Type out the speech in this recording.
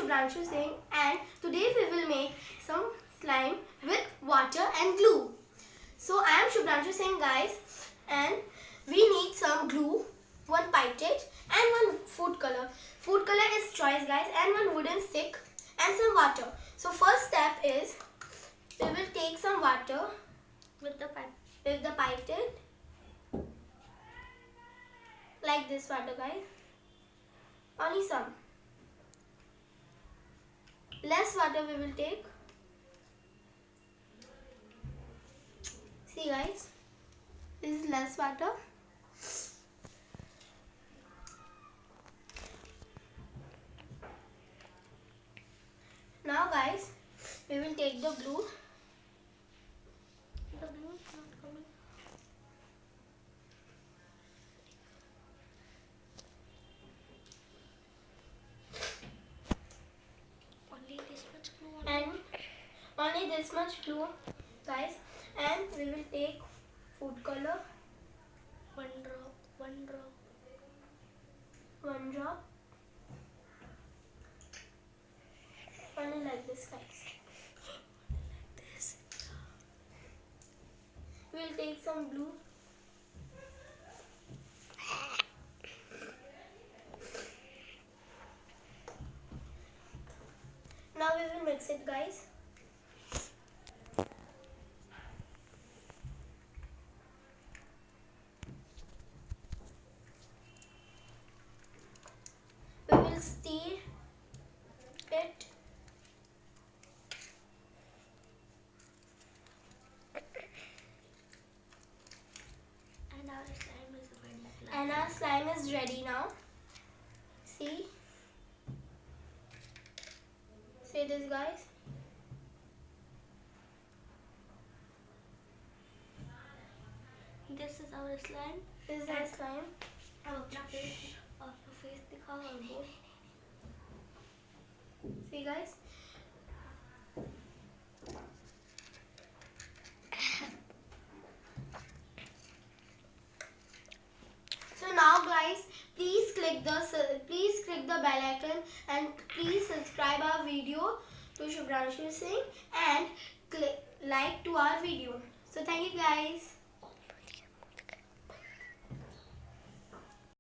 Shubhranshu Singh and today we will make some slime with water and glue. So I am Shubhranshu Singh guys, and we need some glue, one pipette and one food color. Food color is choice guys, and one wooden stick and some water. So first step is we will take some water with the pipette, like this water guys, only some. Less water we will take. See guys, this is less water. Now guys, we will take the glue. The glue is not coming. Only this much glue. And only this much glue, guys. And we will take food color. One drop. Only like this, guys. We'll take some glue. Now we will mix it, guys. We will stir it. And our slime is ready now. See? See this guys? This is our slime. This is our slime. face दिखाओ और बोल. See guys? So now guys, please click the bell icon and please subscribe our video to Shubhranshu Singh and like to our video. So thank you guys.